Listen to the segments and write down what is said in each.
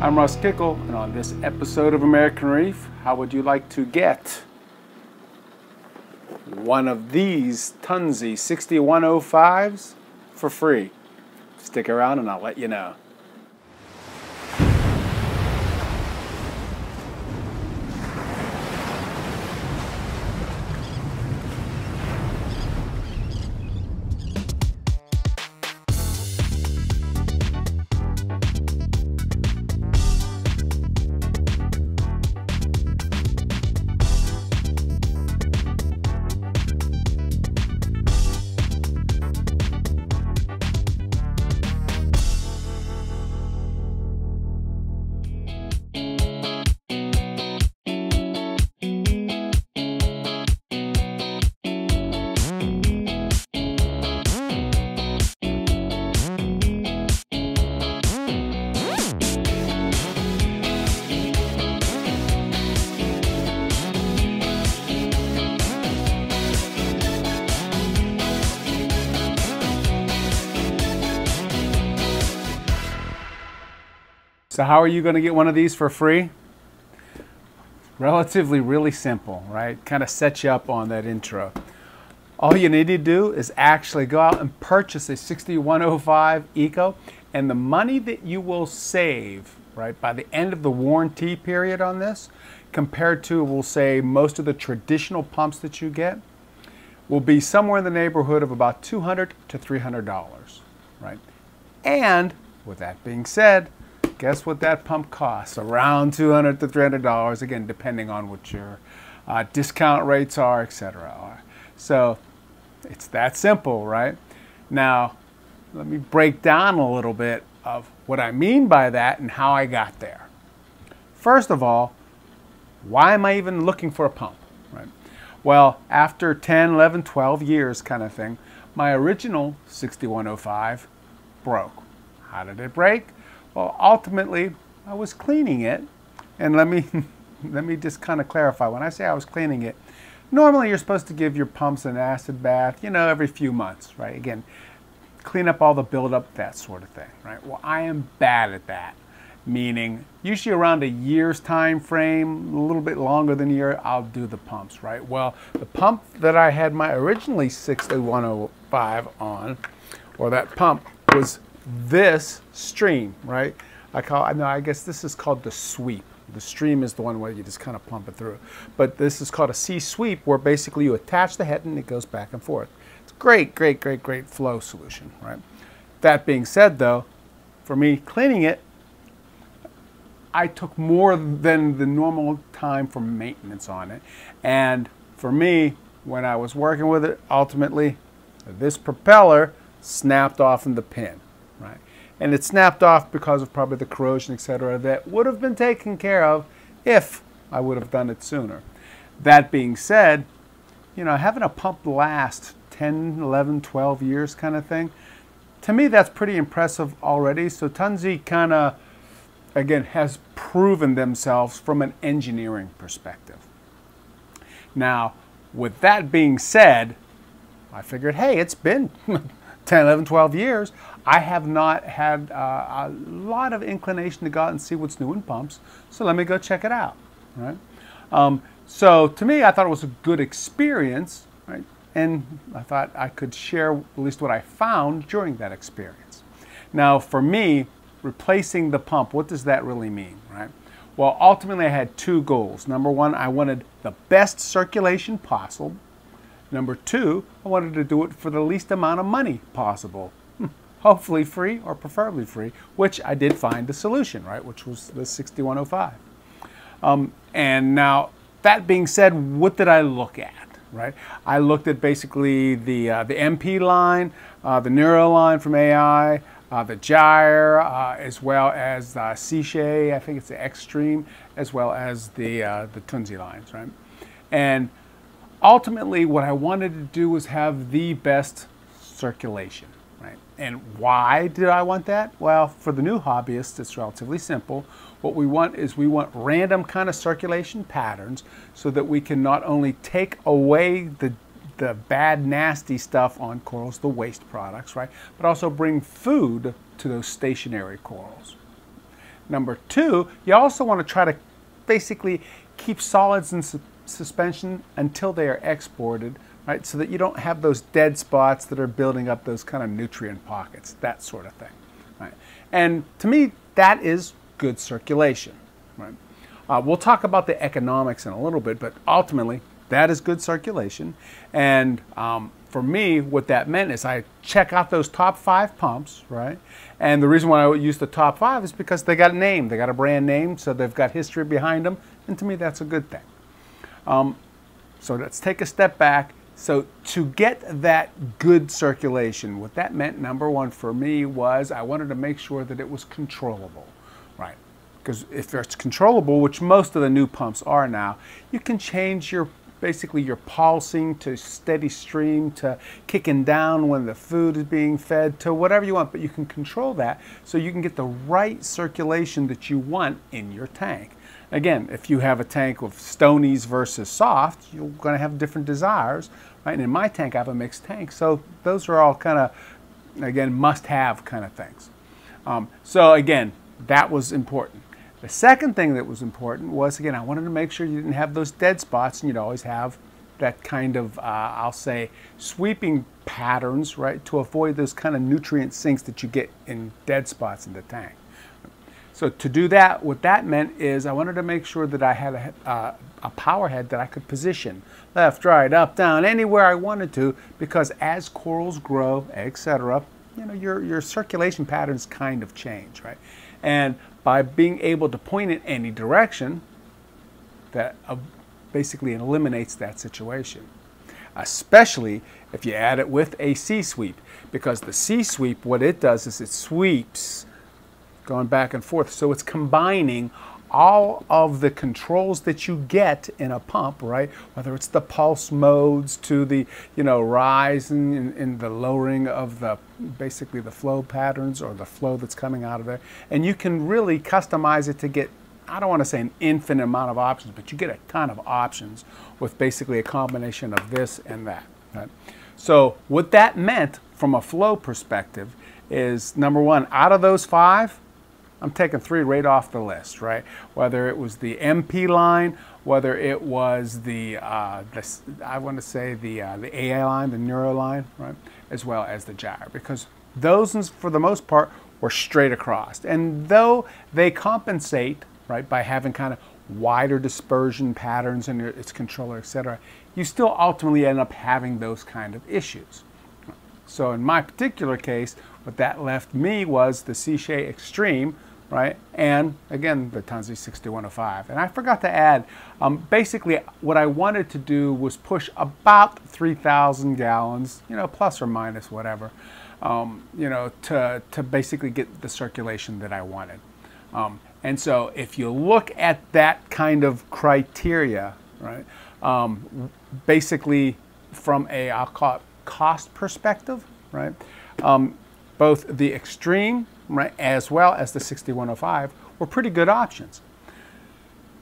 I'm Russ Kickle, and on this episode of American Reef, how would you like to get one of these Tunze 6105s for free? Stick around and I'll let you know. So how are you going to get one of these for free? Relatively really simple, right? Kind of set you up on that intro. All you need to do is actually go out and purchase a 6105 Eco, and the money that you will save, right, by the end of the warranty period on this, compared to, we'll say, most of the traditional pumps that you get, will be somewhere in the neighborhood of about $200 to $300, right? And with that being said, guess what that pump costs? Around $200 to $300, again, depending on what your discount rates are, etc. So it's that simple, right? Now, let me break down a little bit of what I mean by that and how I got there. First of all, why am I even looking for a pump, right? Well, after 10, 11, 12 years kind of thing, my original 6105 broke. How did it break? Well, ultimately, I was cleaning it, and let me just kind of clarify. When I say I was cleaning it, normally you're supposed to give your pumps an acid bath, you know, every few months, right? Again, clean up all the buildup, that sort of thing, right? Well, I am bad at that, meaning usually around a year's time frame, a little bit longer than a year, I'll do the pumps, right? Well, the pump that I had my originally 6105 on, or that pump, was this stream, right? I guess this is called the sweep. The stream is the one where you just kind of pump it through. But this is called a C sweep, where basically you attach the head and it goes back and forth. It's great, great, great, great flow solution, right? That being said, though, for me cleaning it, I took more than the normal time for maintenance on it. And for me, when I was working with it, ultimately, this propeller snapped off in the pin. Right, and it snapped off because of probably the corrosion, etc., that would have been taken care of if I would have done it sooner. That being said, you know, having a pump last 10, 11, 12 years kind of thing, to me that's pretty impressive already. So Tunze kind of, again, has proven themselves from an engineering perspective. Now, with that being said, I figured, hey, it's been 10, 11, 12 years. I have not had a lot of inclination to go out and see what's new in pumps, so let me go check it out, right? So to me, I thought it was a good experience, right? And I thought I could share at least what I found during that experience. Now, for me, replacing the pump, what does that really mean, right? Well, ultimately, I had two goals. Number one, I wanted the best circulation possible. Number two, I wanted to do it for the least amount of money possible. Hopefully free, or preferably free, which I did find the solution, right, which was the 6105. And now, that being said, what did I look at, right? I looked at basically the MP line, the Neuro line from AI, the Gyre, as well as the Seashay, I think it's the Extreme, as well as the Tunze lines, right? And ultimately, what I wanted to do was have the best circulation, right? And why did I want that? Well, for the new hobbyists, it's relatively simple. What we want is we want random kind of circulation patterns so that we can not only take away the bad, nasty stuff on corals, the waste products, right? But also bring food to those stationary corals. Number two, you also want to try to basically keep solids in suspension until they are exported, right? So that you don't have those dead spots that are building up those kind of nutrient pockets, that sort of thing, right? And to me, that is good circulation, right? We'll talk about the economics in a little bit, but ultimately, that is good circulation. And for me, what that meant is I check out those top 5 pumps, right? And the reason why I would use the top 5 is because they got a name, they got a brand name, so they've got history behind them, and to me, that's a good thing. So let's take a step back. So to get that good circulation, what that meant, number one for me, was I wanted to make sure that it was controllable, right? Because if it's controllable, which most of the new pumps are now, you can change your basically your pulsing to steady stream, to kicking down when the food is being fed, to whatever you want, but you can control that so you can get the right circulation that you want in your tank. Again, if you have a tank with stonies versus soft, you're going to have different desires, right? And in my tank, I have a mixed tank, so those are all kind of, again, must-have kind of things. So again, that was important. The second thing that was important was, again, I wanted to make sure you didn't have those dead spots, and you'd always have that kind of, I'll say, sweeping patterns, right, to avoid those kind of nutrient sinks that you get in dead spots in the tank. So to do that, what that meant is I wanted to make sure that I had a power head that I could position left, right, up, down, anywhere I wanted to, because as corals grow, etc., you know, your circulation patterns kind of change, right? And by being able to point in any direction, that basically eliminates that situation. Especially if you add it with a C-sweep, because the C-sweep, what it does is it sweeps going back and forth. So it's combining all of the controls that you get in a pump, right? Whether it's the pulse modes to the, you know, rise in the lowering of the, basically the flow patterns or the flow that's coming out of there. And you can really customize it to get, I don't want to say an infinite amount of options, but you get a ton of options with basically a combination of this and that, right? So what that meant from a flow perspective is, number one, out of those 5, I'm taking 3 right off the list, right? Whether it was the MP line, whether it was the I want to say the AA line, the Neuro line, right? As well as the gyre, because those, for the most part, were straight across. And though they compensate, right, by having kind of wider dispersion patterns in its controller, etc., you still ultimately end up having those kind of issues. So in my particular case, what that left me was the Seashea Extreme, right? And again, the Tunze 6105. And I forgot to add, basically what I wanted to do was push about 3,000 gallons, you know, plus or minus whatever, you know, to basically get the circulation that I wanted. And so if you look at that kind of criteria, right, basically from a, I'll call it cost perspective, right, both the Extreme, right, as well as the 6105 were pretty good options.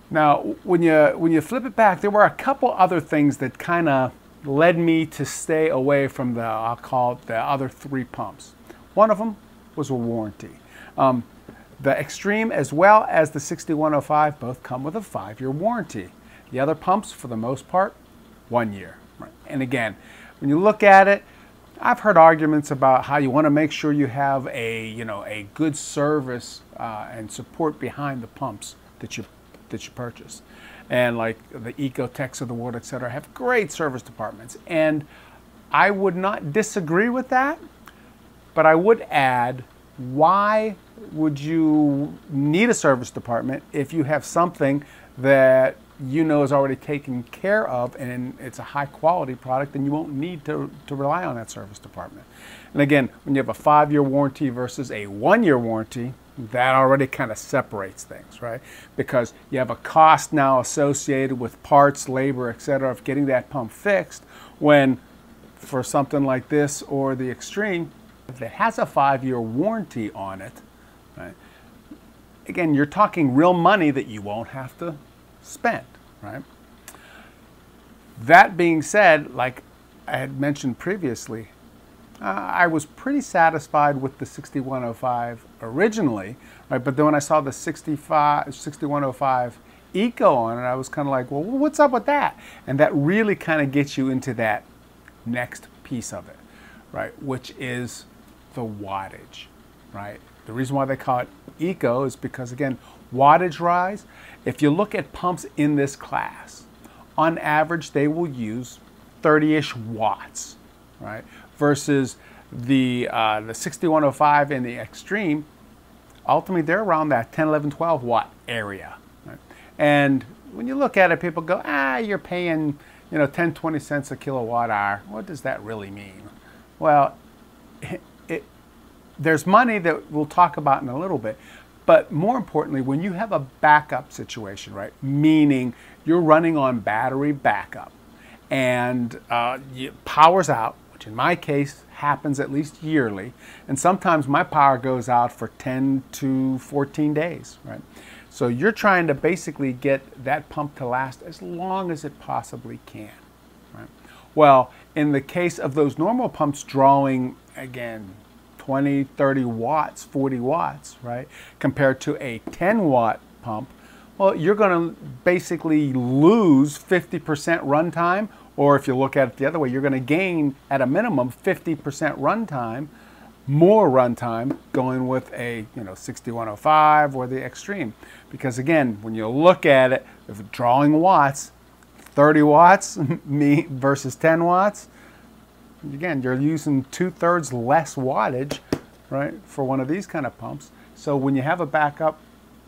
Now, when you flip it back, there were a couple other things that kind of led me to stay away from the, I'll call it the other 3 pumps. One of them was a warranty. The Extreme as well as the 6105 both come with a 5-year warranty. The other pumps, for the most part, 1 year. Right? And again, when you look at it, I've heard arguments about how you want to make sure you have a, you know, a good service and support behind the pumps that you purchase. And like the Ecotechs of the world, etc., have great service departments. And I would not disagree with that, but I would add, why would you need a service department if you have something that you know is already taken care of and it's a high quality product, then you won't need to rely on that service department. And again, when you have a 5-year warranty versus a 1-year warranty, that already kind of separates things, right? Because you have a cost now associated with parts, labor, etc., of getting that pump fixed, when for something like this or the Extreme, if it has a 5-year warranty on it, right, again, you're talking real money that you won't have to spend, right? That being said, like I had mentioned previously, I was pretty satisfied with the 6105 originally, right? But then when I saw the 6105 Eco on it, I was kind of like, well, what's up with that? And that really kind of gets you into that next piece of it, right? Which is the wattage, right? The reason why they call it Eco is because, again, wattage rise. If you look at pumps in this class, on average, they will use 30-ish watts, right? Versus the 6105 and the Extreme, ultimately they're around that 10, 11, 12 watt area. Right? And when you look at it, people go, you're paying, 10, 20 cents a kilowatt hour. What does that really mean? Well, there's money that we'll talk about in a little bit, but more importantly, when you have a backup situation, right? Meaning you're running on battery backup and power's out, which in my case happens at least yearly, and sometimes my power goes out for 10 to 14 days, right? So you're trying to basically get that pump to last as long as it possibly can, right? Well, in the case of those normal pumps drawing, again, 20, 30 watts, 40 watts, right, compared to a 10 watt pump, well, you're going to basically lose 50% runtime, or if you look at it the other way, you're going to gain at a minimum 50% runtime, more runtime going with a 6105 or the Extreme. Because again, when you look at it, if drawing watts, 30 watts versus 10 watts, again, you're using 2/3 less wattage, right, for one of these kind of pumps. So when you have a backup,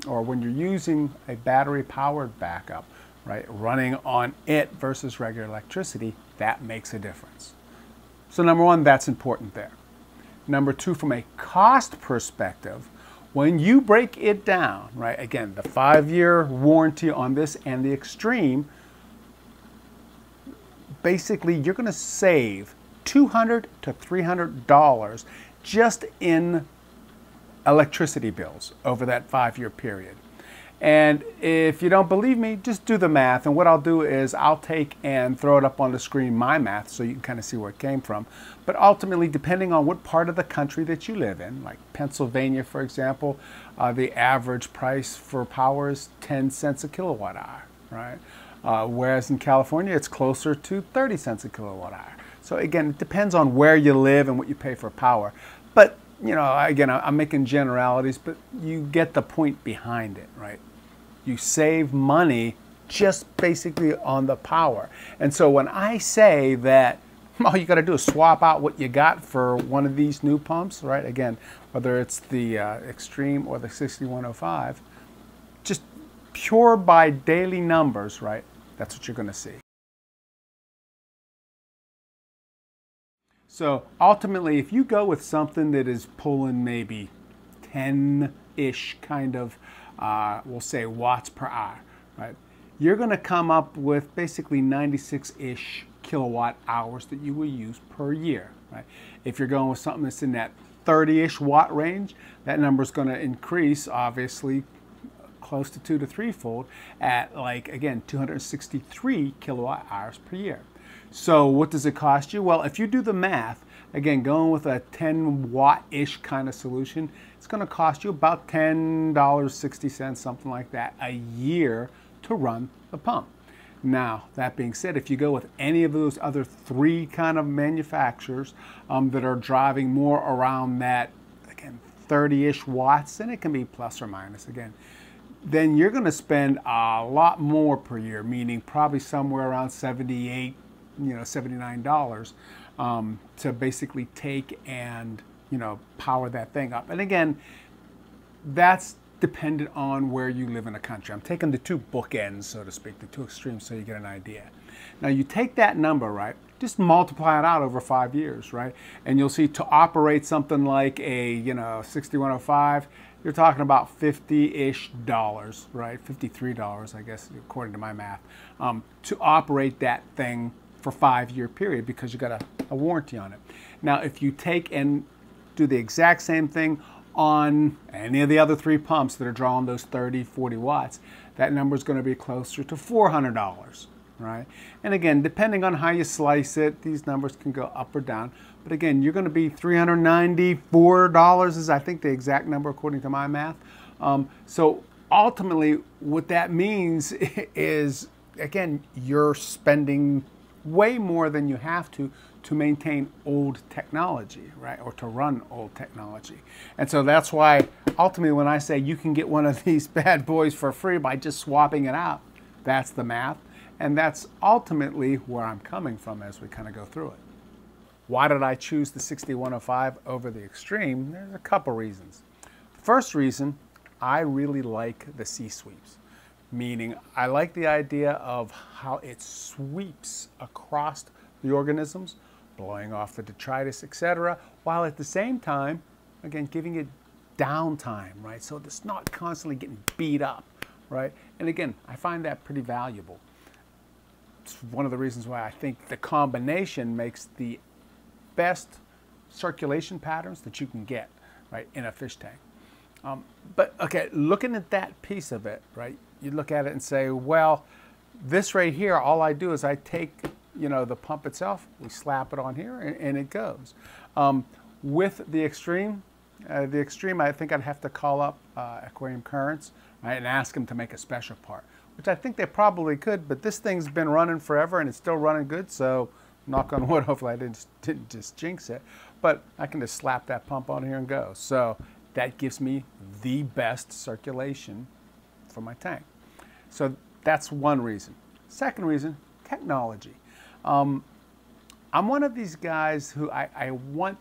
or when you're using a battery-powered backup, right, running on it versus regular electricity, that makes a difference. So number one, that's important there. Number two, from a cost perspective, when you break it down, right, again, the 5-year warranty on this and the Extreme, basically you're going to save $200 to $300 just in electricity bills over that 5-year period. And if you don't believe me, just do the math. And what I'll do is I'll take and throw it up on the screen, my math, so you can kind of see where it came from. But ultimately, depending on what part of the country that you live in, like Pennsylvania, for example, the average price for power is 10 cents a kilowatt hour, right? Whereas in California, it's closer to 30 cents a kilowatt hour. So again, it depends on where you live and what you pay for power. But, again, I'm making generalities, but you get the point behind it, right? You save money just basically on the power. And so when I say that all you got to do is swap out what you got for one of these new pumps, right? Again, whether it's the Extreme or the 6105, just pure by daily numbers, right? That's what you're going to see. So ultimately, if you go with something that is pulling maybe 10-ish kind of, we'll say watts per hour, right? You're going to come up with basically 96-ish kilowatt hours that you will use per year, right? If you're going with something that's in that 30-ish watt range, that number is going to increase, obviously, close to 2- to 3-fold at, like, again, 263 kilowatt hours per year. So what does it cost you? Well, if you do the math, again, going with a 10 watt-ish kind of solution, it's going to cost you about $10.60, something like that, a year to run the pump. Now, that being said, if you go with any of those other 3 kind of manufacturers that are driving more around that, again, 30-ish watts, and it can be plus or minus, again, then you're going to spend a lot more per year, meaning probably somewhere around $78, $79 to basically take and, power that thing up. And again, that's dependent on where you live in the country. I'm taking the 2 bookends, so to speak, the 2 extremes, so you get an idea. Now you take that number, right, just multiply it out over 5 years, right, and you'll see to operate something like a, 6105, you're talking about $50-ish, right, $53, I guess, according to my math, to operate that thing for 5-year period because you got a warranty on it. Now, if you take and do the exact same thing on any of the other 3 pumps that are drawing those 30, 40 watts, that number is going to be closer to $400, right? And again, depending on how you slice it, these numbers can go up or down. But again, you're going to be $394 is, I think, the exact number according to my math. So ultimately, what that means is, again, you're spending way more than you have to maintain old technology, right? Or to run old technology. And so that's why ultimately when I say you can get one of these bad boys for free by just swapping it out, that's the math. And that's ultimately where I'm coming from as we kind of go through it. Why did I choose the 6105 over the Extreme? There's a couple reasons. The first reason, I really like the sea sweeps. Meaning I like the idea of how it sweeps across the organisms, blowing off the detritus, etc., while at the same time, again, giving it downtime, right? So it's not constantly getting beat up, right? And again, I find that pretty valuable. It's one of the reasons why I think the combination makes the best circulation patterns that you can get, right, in a fish tank. But okay, looking at that piece of it, right, you look at it and say, well, this right here, all I do is I take, you know, the pump itself, we slap it on here, and it goes. With the Extreme, I think I'd have to call up Aquarium Currents, right, and ask them to make a special part, which I think they probably could, but this thing's been running forever and it's still running good, so knock on wood, hopefully I didn't just jinx it, but I can just slap that pump on here and go. So that gives me the best circulation for my tank. So that's one reason. Second reason, technology. I'm one of these guys who I want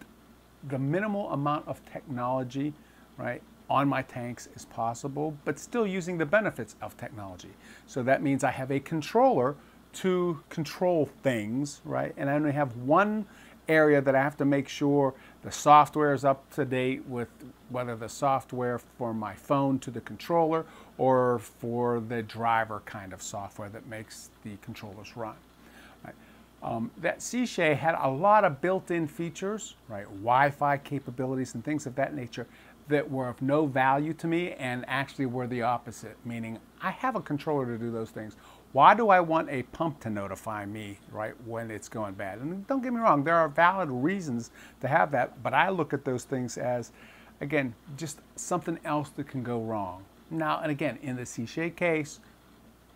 the minimal amount of technology, right, on my tanks as possible, but still using the benefits of technology. So that means I have a controller to control things, right? And I only have one area that I have to make sure the software is up to date with, whether the software for my phone to the controller or for the driver kind of software that makes the controllers run. Right? That Seashay had a lot of built-in features, right? Wi-Fi capabilities and things of that nature that were of no value to me and actually were the opposite, meaning I have a controller to do those things. Why do I want a pump to notify me, right, when it's going bad? And don't get me wrong, there are valid reasons to have that, but I look at those things as, again, just something else that can go wrong. Now, and again, in the Seashay case,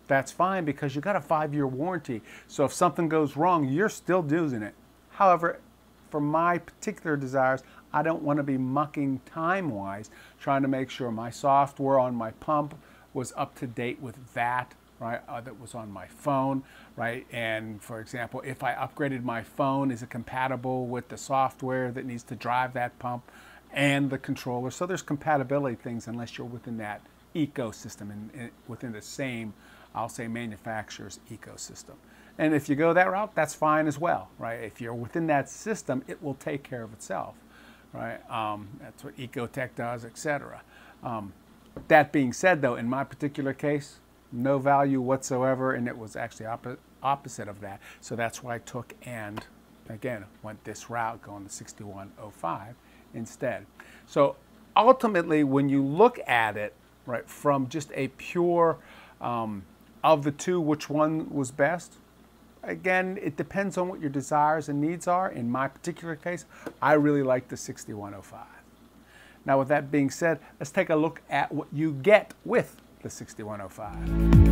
that's fine because you got a 5-year warranty. So if something goes wrong, you're still using it. However, for my particular desires, I don't want to be mucking time-wise, trying to make sure my software on my pump was up to date with that, right, that was on my phone, right? And for example, if I upgraded my phone, is it compatible with the software that needs to drive that pump and the controller? So there's compatibility things unless you're within that ecosystem and within the same, I'll say, manufacturer's ecosystem. And if you go that route, that's fine as well, right? If you're within that system, it will take care of itself, right? That's what Ecotech does, etc. That being said, though, in my particular case, no value whatsoever, and it was actually opposite of that. So that's why I took and, again, went this route, going to 6105 instead. So ultimately, when you look at it, right, from just a pure, of the two, which one was best? Again, it depends on what your desires and needs are. In my particular case, I really like the 6105. Now, with that being said, let's take a look at what you get with the 6105.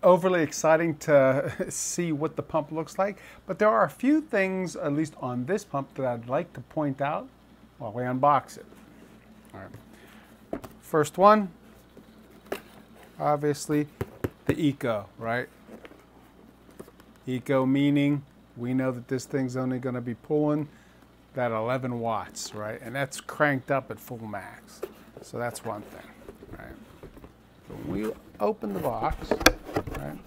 Overly exciting to see what the pump looks like, but there are a few things, at least on this pump, that I'd like to point out while we unbox it. All right. First one, obviously the Eco, right? Eco meaning we know that this thing's only going to be pulling that 11 watts, right? And that's cranked up at full max. So that's one thing, right? So when we open the box, right,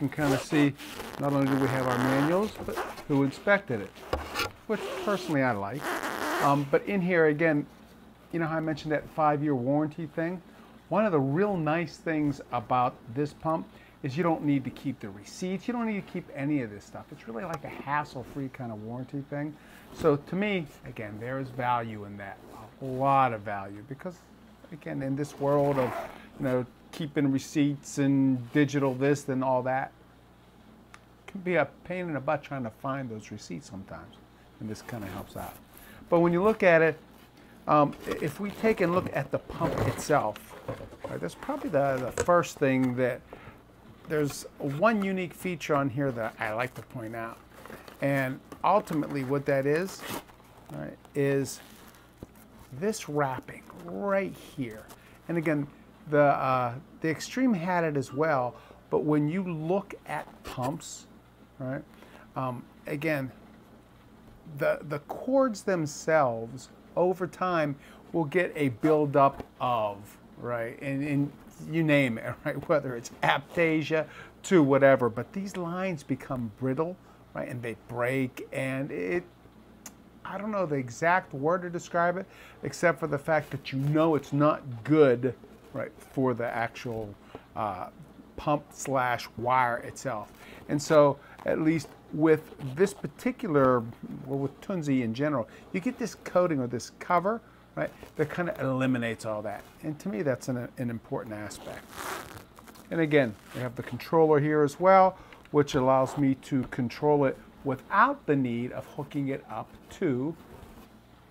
can kind of see not only do we have our manuals, but who inspected it, which personally I like. But in here, again, you know how I mentioned that 5-year warranty thing? One of the real nice things about this pump is you don't need to keep the receipts. You don't need to keep any of this stuff. It's really like a hassle-free kind of warranty thing. So to me, again, there is value in that, a lot of value, because again, in this world of, you know, keeping receipts and digital this and all that, it can be a pain in the butt trying to find those receipts sometimes, and this kind of helps out. But when you look at it, if we take and look at the pump itself, right, that's probably the first thing that there's one unique feature on here that I like to point out. And ultimately what that is, right, is this wrapping right here. And again, the Extreme had it as well, but when you look at pumps, right, again, the cords themselves over time will get a buildup of, right, and you name it, right, whether it's aptasia to whatever, but these lines become brittle, right, and they break, and I don't know the exact word to describe it, except for the fact that you know it's not good, right, for the actual pump / wire itself. And so at least with this particular, or with Tunze in general, you get this coating or this cover, right, that kind of eliminates all that. And to me, that's an important aspect. And again, we have the controller here as well, which allows me to control it without the need of hooking it up to,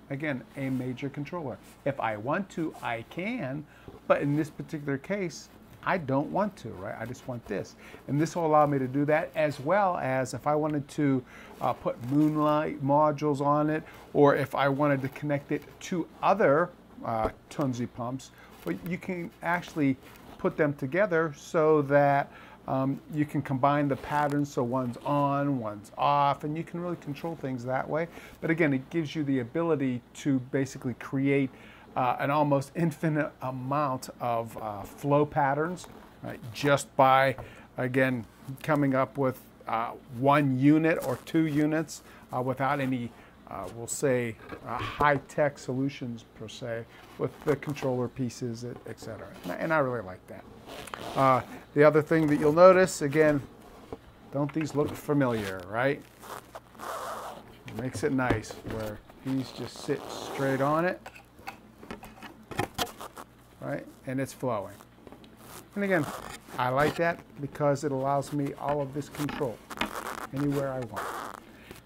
again, a major controller. If I want to, I can, but in this particular case, I don't want to, right? I just want this. And this will allow me to do that, as well as if I wanted to put moonlight modules on it, or if I wanted to connect it to other Tunze pumps, well, you can actually put them together so that you can combine the patterns, so one's on, one's off, and you can really control things that way. But again, it gives you the ability to basically create an almost infinite amount of flow patterns, right, just by, again, coming up with 1 unit or 2 units without any, we'll say, high-tech solutions per se, with the controller pieces, etc. And I really like that. The other thing that you'll notice, again, don't these look familiar, right? It makes it nice where these just sit straight on it, right, and it's flowing. And again, I like that because it allows me all of this control anywhere I want.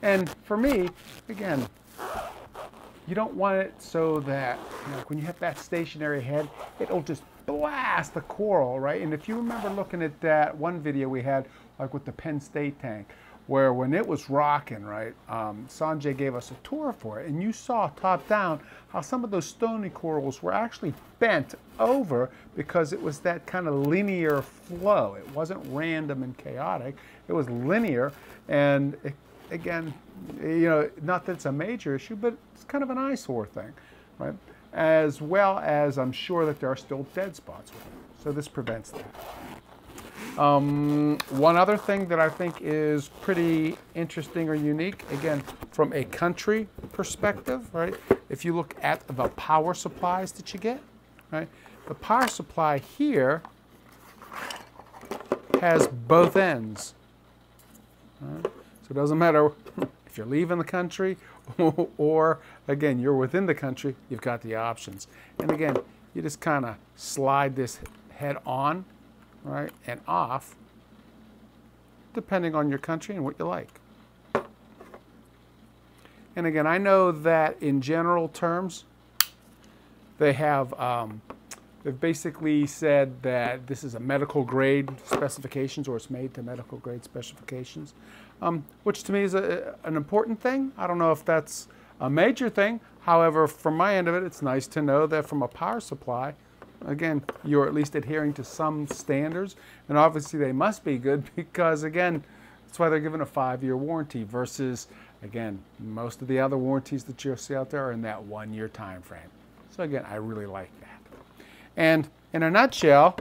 And for me, again, you don't want it so that, you know, when you have that stationary head, it'll just blast the coral, right? And if you remember looking at that one video we had, like with the Penn State tank, where when it was rocking, right, Sanjay gave us a tour for it, and you saw top down how some of those stony corals were actually bent over because it was that kind of linear flow. It wasn't random and chaotic. It was linear, and again, you know, not that it's a major issue, but it's kind of an eyesore thing, right? As well as I'm sure that there are still dead spots with it. So this prevents that. One other thing that I think is pretty interesting or unique, again, from a country perspective, right? If you look at the power supplies that you get, right? The power supply here has both ends. Right? So it doesn't matter if you're leaving the country or, again, you're within the country, you've got the options. And again, you just kind of slide this head on, right, and off, depending on your country and what you like. And again, I know that in general terms, they have, they've basically said that this is a medical grade specifications, or it's made to medical grade specifications, which to me is an important thing. I don't know if that's a major thing. However, from my end of it, it's nice to know that from a power supply, again, you're at least adhering to some standards, and obviously they must be good because, again, that's why they're given a 5-year warranty versus, again, most of the other warranties that you'll see out there are in that 1-year time frame. So again, I really like that. And in a nutshell,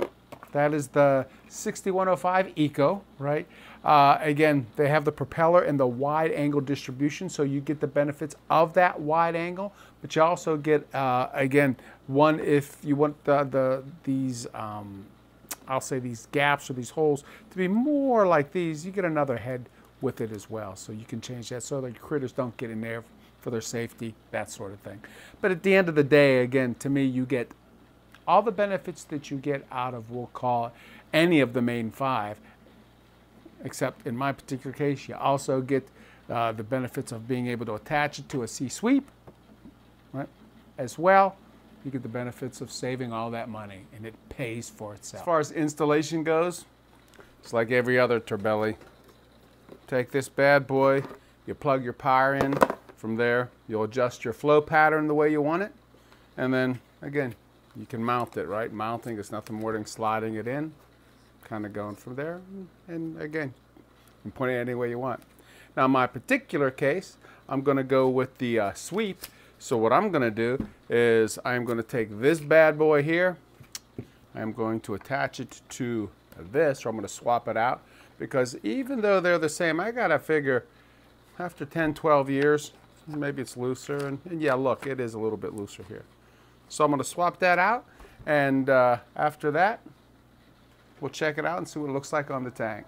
That is the 6105 Eco, right? Again, they have the propeller and the wide angle distribution, so you get the benefits of that wide angle, but you also get, again, one, if you want these, I'll say these gaps or these holes to be more like these, you get another head with it as well. So you can change that so that your critters don't get in there for their safety, that sort of thing. But at the end of the day, again, to me, you get all the benefits that you get out of, we'll call it, any of the main 5, except in my particular case, you also get the benefits of being able to attach it to a C-sweep, right? As well, you get the benefits of saving all that money, and it pays for itself. As far as installation goes, it's like every other turbelly. Take this bad boy, you plug your power in. From there, you'll adjust your flow pattern the way you want it, and then, again, you can mount it, right? Mounting is nothing more than sliding it in, kind of going from there, and again, you can point it any way you want. Now, in my particular case, I'm going to go with the sweep. So what I'm going to do is I'm going to take this bad boy here. I'm going to attach it to this, or I'm going to swap it out, because even though they're the same, I got to figure after 10, 12 years, maybe it's looser. And yeah, look, it is a little bit looser here. So I'm going to swap that out, and after that, we'll check it out and see what it looks like on the tank.